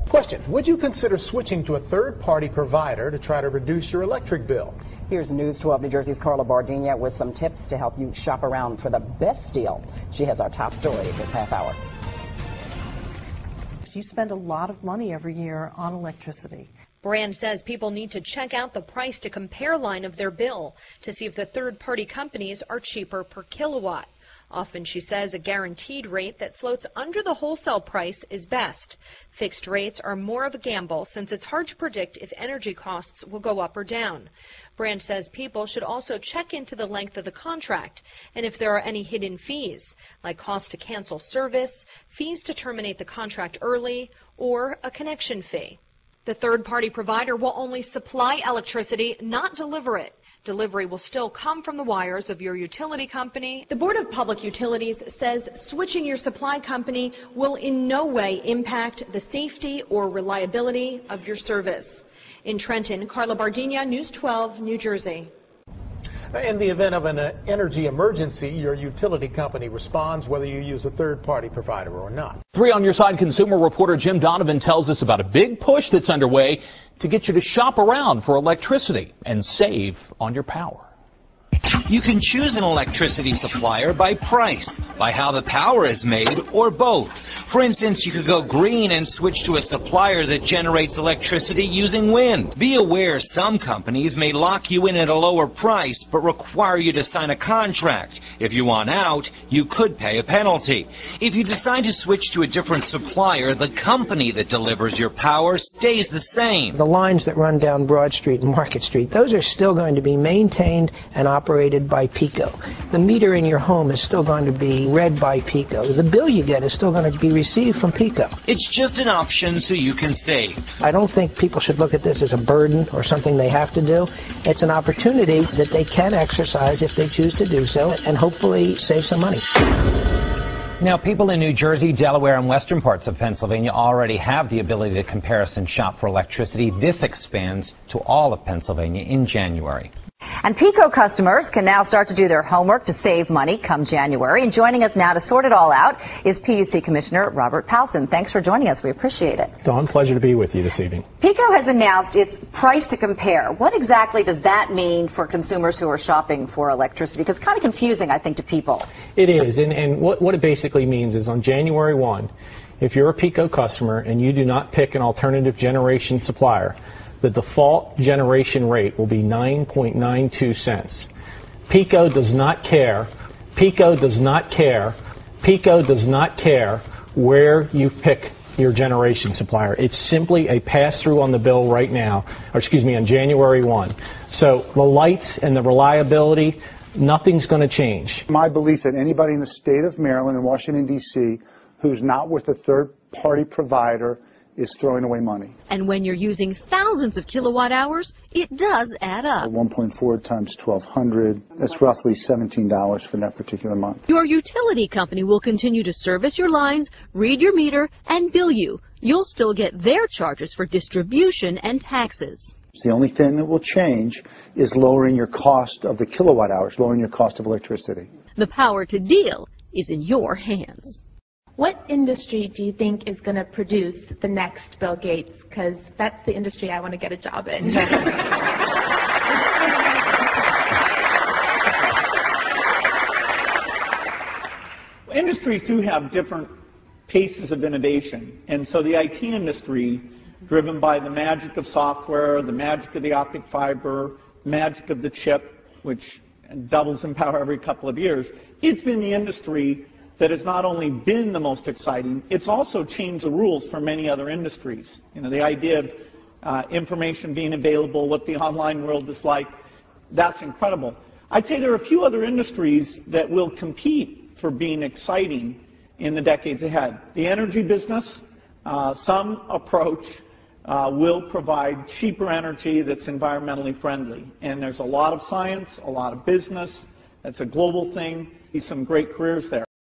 Question: would you consider switching to a third-party provider to try to reduce your electric bill? Here's News 12 New Jersey's Carla Bardina with some tips to help you shop around for the best deal. She has our top stories this half hour. You spend a lot of money every year on electricity. Brand says people need to check out the price to compare line of their bill to see if the third-party companies are cheaper per kilowatt. Often, she says, a guaranteed rate that floats under the wholesale price is best. Fixed rates are more of a gamble since it's hard to predict if energy costs will go up or down. Brand says people should also check into the length of the contract and if there are any hidden fees, like costs to cancel service, fees to terminate the contract early, or a connection fee. The third-party provider will only supply electricity, not deliver it. Delivery will still come from the wires of your utility company. The Board of Public Utilities says switching your supply company will in no way impact the safety or reliability of your service. In Trenton, Carla Bardina, News 12, New Jersey. In the event of an energy emergency, your utility company responds whether you use a third-party provider or not. 3 on Your Side consumer reporter Jim Donovan tells us about a big push that's underway to get you to shop around for electricity and save on your power. You can choose an electricity supplier by price, by how the power is made, or both. For instance, you could go green and switch to a supplier that generates electricity using wind. Be aware some companies may lock you in at a lower price but require you to sign a contract. If you want out, you could pay a penalty. If you decide to switch to a different supplier, the company that delivers your power stays the same. The lines that run down Broad Street and Market Street, those are still going to be maintained and operated by PECO. The meter in your home is still going to be read by PECO. The bill you get is still going to be received from PECO. It's just an option so you can save. I don't think people should look at this as a burden or something they have to do. It's an opportunity that they can exercise if they choose to do so and hopefully save some money. Now, people in New Jersey, Delaware, and western parts of Pennsylvania already have the ability to comparison shop for electricity. This expands to all of Pennsylvania in January. And PECO customers can now start to do their homework to save money come January. And joining us now to sort it all out is PUC Commissioner Robert Powson. Thanks for joining us. We appreciate it. Dawn, pleasure to be with you this evening. PECO has announced its price to compare. What exactly does that mean for consumers who are shopping for electricity? Because it's kind of confusing, I think, to people. It is. And what it basically means is on January 1, if you're a PECO customer and you do not pick an alternative generation supplier, the default generation rate will be 9.92 cents. PECO does not care. PECO does not care. PECO does not care where you pick your generation supplier. It's simply a pass-through on the bill right now, or excuse me, on January 1. So the lights and the reliability, nothing's going to change. My belief that anybody in the state of Maryland and Washington, D.C. who's not with a third-party provider is throwing away money. And when you're using thousands of kilowatt hours, it does add up. 1.4 times 1,200, that's roughly $17 for that particular month. Your utility company will continue to service your lines, read your meter, and bill you. You'll still get their charges for distribution and taxes. The only thing that will change is lowering your cost of the kilowatt hours, lowering your cost of electricity. The power to deal is in your hands. What industry do you think is going to produce the next Bill Gates? Because that's the industry I want to get a job in. Industries do have different paces of innovation. And so the IT industry, driven by the magic of software, the magic of the optic fiber, the magic of the chip, which doubles in power every couple of years, it's been the industry that has not only been the most exciting, it's also changed the rules for many other industries. You know, the idea of information being available, what the online world is like, that's incredible. I'd say there are a few other industries that will compete for being exciting in the decades ahead. The energy business, some approach will provide cheaper energy that's environmentally friendly. And there's a lot of science, a lot of business. That's a global thing. Some great careers there.